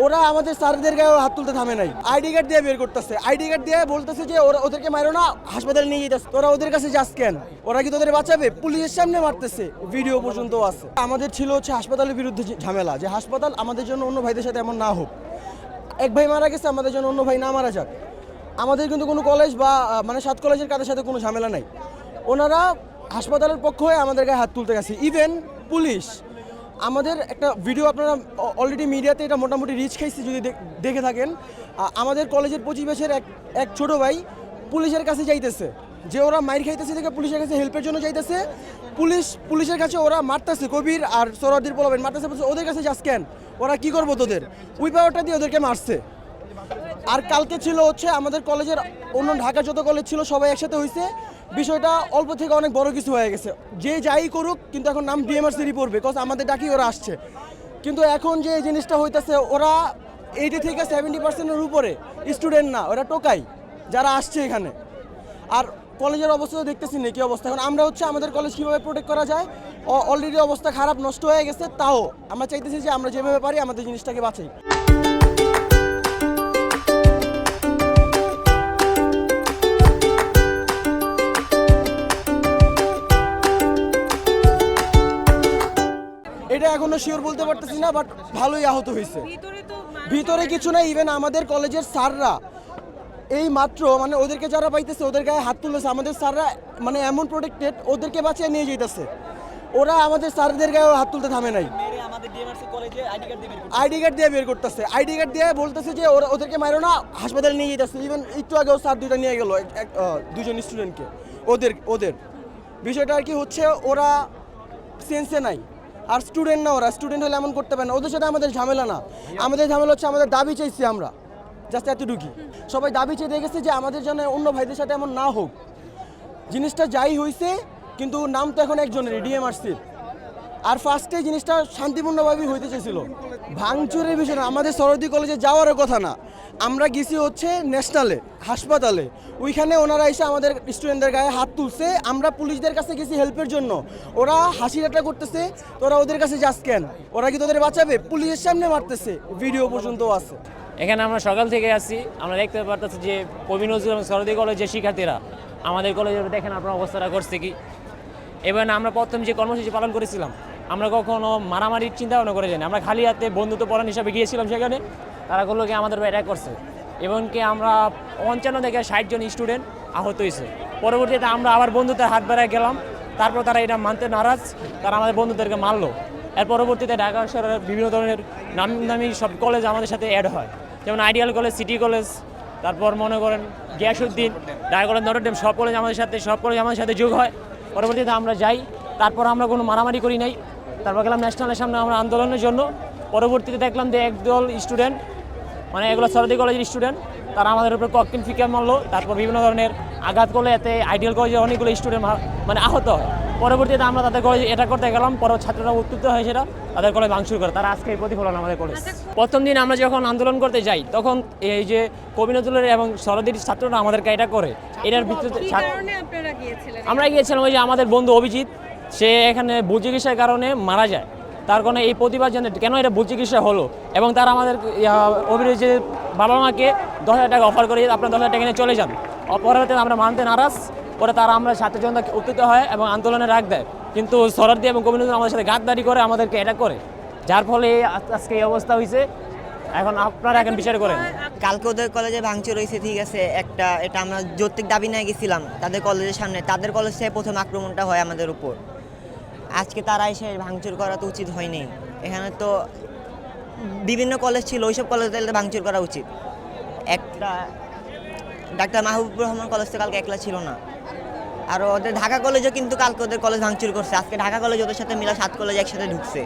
ওরা আমাদের স্যারদের গায়ে হাত তুলতে থামে নাই, আইডি কার্ড দিয়ে বের করতেছে, আইডি কার্ড দিয়ে বলতেছে যে ওরা ওদেরকে মারো না, হাসপাতালে নিয়ে যেতেছে। তোরা ওদের কাছে যাস কেন? ওরা কি তোদের বাঁচাবে? পুলিশের সামনে মারতেছে, ভিডিও পর্যন্ত আছে। আমাদের ছিল হচ্ছে হাসপাতালের বিরুদ্ধে ঝামেলা, যে হাসপাতাল আমাদের জন্য অন্য ভাইদের সাথে এমন না হোক। এক ভাই মারা গেছে, আমাদের জন্য অন্য ভাই না মারা যাক। আমাদের কিন্তু কোনো কলেজ বা মানে 7 কলেজের কাদের সাথে কোনো ঝামেলা নাই। ওনারা হাসপাতালের পক্ষ হয়ে আমাদের গায়ে হাত তুলতে গেছে। ইভেন পুলিশ আমাদের একটা ভিডিও, আপনারা অলরেডি মিডিয়াতে এটা মোটামুটি রিচ খাইছে যদি দেখে থাকেন। আমাদের কলেজের 25 বছরের এক ছোট ভাই পুলিশের কাছে যাইতেছে, যে ওরা মাইর খাইতেছে দেখে পুলিশের কাছে হেল্পের জন্য যাইতেছে। পুলিশের কাছে ওরা মারতেছে, কবির আর সরাদির পোলাবেন মারতেছে, ওদের কাছে যাস কেন? ওরা কি করবো তোদের? ওই পাওয়ারটা দিয়ে ওদেরকে মারছে। আর কালকে ছিল হচ্ছে আমাদের কলেজের অন্য ঢাকা যত কলেজ ছিল সবাই একসাথে হয়েছে। বিষয়টা অল্প থেকে অনেক বড় কিছু হয়ে গেছে। যে যাই করুক কিন্তু এখন নাম ডিএমআরসি পড়বে, বিকজ আমাদের ডাকি ওরা আসছে। কিন্তু এখন যে জিনিসটা হইতেছে, ওরা 80 থেকে 70% উপরে স্টুডেন্ট না, ওরা টোকাই যারা আসছে এখানে। আর কলেজের অবস্থা তো দেখতেছি না কি অবস্থা। এখন আমরা হচ্ছে আমাদের কলেজ কীভাবে প্রোটেক্ট করা যায়, অলরেডি অবস্থা খারাপ, নষ্ট হয়ে গেছে, তাও আমরা চাইতেছি যে আমরা যেভাবে পারি আমাদের জিনিসটাকে বাঁচাই। এটা এখনো শিওর বলতে পারতেছি না, বাট ভালোই আহত হয়েছে। ভিতরে কিছু না, ইভেন আমাদের কলেজের স্যাররা এই মাত্র মানে ওদেরকে যারা পাইতেছে ওদের গায়ে হাত তুলেছে। আমাদের স্যাররা মানে এমন প্রোটেক্টেড, ওদেরকে বাঁচিয়ে নিয়ে যেতেছে। ওরা আমাদের স্যারদের গায়ে হাত তুলতে থামে নাই, আইডি কার্ড দিয়ে বের করতেছে, আইডি কার্ড দিয়ে বলতেছে যে ওদেরকে মারো না, হাসপাতালে নিয়ে যেতেছে। ইভেন একটু আগেও স্যার দুইটা নিয়ে গেল, দুজন স্টুডেন্টকে। ওদের বিষয়টা আর কি হচ্ছে, ওরা সেন্সে নাই। আর স্টুডেন্ট না, ওরা স্টুডেন্ট হলে এমন করতে পারে না। ওদের সাথে আমাদের ঝামেলা না, আমাদের ঝামেলা হচ্ছে আমাদের দাবি চাইছি আমরা, জাস্ট এতটুকুই। সবাই দাবি চেয়ে দেখেছে যে আমাদের জন্য অন্য ভাইদের সাথে এমন না হোক। জিনিসটা যাই হয়েছে, কিন্তু নাম তো এখন একজনের, ডিএমআরসির। আর ফার্স্টে জিনিসটা শান্তিপূর্ণভাবেই হইতে চেয়েছিল। ভাঙচুরের বিষয় না, আমাদের সরোদি কলেজে যাওয়ারও কথা না। আমরা গেছি হচ্ছে ন্যাশনালে হাসপাতালে, ওইখানে ওনারা এসে আমাদের স্টুডেন্টদের গায়ে হাত তুলছে। আমরা পুলিশদের কাছে গেছি হেল্পের জন্য, ওরা হাসি ঠাট্টা করতেছে। তোরা ওদের কাছে যাস কেন? ওরা কি তোদের বাঁচাবে? পুলিশের সামনে মারতেছে, ভিডিও পর্যন্ত আছে। এখানে আমরা সকাল থেকে আসছি, আমরা দেখতে পারতেছি যে কবি নজরুল এবং সরোদি কলেজের শিক্ষার্থীরা আমাদের কলেজে দেখেন আপনার অবস্থাটা করছে কি। এবার আমরা প্রথম যে কর্মসূচি পালন করেছিলাম, আমরা কখনো মারামারির চিন্তা ভাবনা করে যাই না। আমরা খালি হাতে বন্ধুত্ব পরায়ণ হিসাবে গিয়েছিলাম সেখানে, তারা করলো কি আমাদের অ্যাটাক করছে। এবং কি আমরা 55 থেকে 60 জন স্টুডেন্ট আহত হয়েছে। পরবর্তীতে আমরা আবার বন্ধুদের হাত বাড়ায় গেলাম, তারপর তারা এটা মানতে নারাজ, তারা আমাদের বন্ধুদেরকে মারলো। এর পরবর্তীতে ঢাকা শহরের বিভিন্ন ধরনের নামি সব কলেজ আমাদের সাথে অ্যাড হয়, যেমন আইডিয়াল কলেজ, সিটি কলেজ, তারপর মনে করেন গিয়াসউদ্দিন, ঢাকা কলেজ, নটরডেম, সব কলেজ আমাদের সাথে যোগ হয়। পরবর্তীতে আমরা যাই, তারপর আমরা কোনো মারামারি করি নাই। তারপর গেলাম ন্যাশনালের সামনে আমরা আন্দোলনের জন্য। পরবর্তীতে দেখলাম যে একদল স্টুডেন্ট, মানে এগুলো সরোদি কলেজের স্টুডেন্ট, তারা আমাদের উপরে ককটেল ফিকা মারলো, তারপর বিভিন্ন ধরনের আঘাত করলে, এতে আইডিয়াল কলেজের অনেকগুলো স্টুডেন্ট মানে আহত হয়। পরবর্তীতে আমরা তাদের কলেজে এটা করতে গেলাম, পরে ছাত্ররা উত্তেজিত হয়, সেটা তাদের কলেজ ভাঙচুর করে। তারা আজকে এই প্রতিফলন আমাদের কলেজ। প্রথম দিন আমরা যখন আন্দোলন করতে যাই, তখন এই যে কবি নজরুলের এবং সরোদির ছাত্ররা আমাদেরকে এটা করে। এটার ভিত্তিতে আমরা গিয়েছিলাম, ওই যে আমাদের বন্ধু অভিজিৎ, সে এখানে ভুল চিকিৎসার কারণে মারা যায়। তার কারণে এই প্রতিবাদ জানেন কেন এটা ভুল চিকিৎসা হলো। এবং তারা আমাদের অভিজিৎ বাবা মাকে 10,000 টাকা অফার করে, আপনার 10,000 টাকা নিয়ে চলে যান। পরবর্তীতে আমরা মানতে নারাজ, পরে তারা আমরা ছাত্র জনতা উত্তেজিত হয় এবং আন্দোলনে রাখ দেয়। কিন্তু সরোদি এবং কবি নজরুল আমাদের সাথে গাদ্দারি করে, আমাদেরকে এটা করে, যার ফলে আজকে এই অবস্থা হয়েছে। এখন আপনারা এখন বিচার করেন। কালকে ওদের কলেজে ভাঙচুর হয়েছে, ঠিক আছে, এটা আমরা যৌক্তিক দাবি নিয়ে গেছিলাম তাদের কলেজের সামনে। তাদের কলেজ থেকে প্রথম আক্রমণটা হয় আমাদের উপর। আজকে তারা এসে ভাঙচুর করা তো উচিত হয়নি। এখানে তো বিভিন্ন কলেজ ছিল, ওইসব কলেজে ভাঙচুর করা উচিত। একটা ডাক্তার মাহবুবুর রহমান কলেজ তো কালকে একলা ছিল না, আর ওদের ঢাকা কলেজও কিন্তু কালকে ওদের কলেজ ভাঙচুর করছে। আজকে ঢাকা কলেজ ওদের সাথে মিলা 7 কলেজ একসাথে ঢুকছে।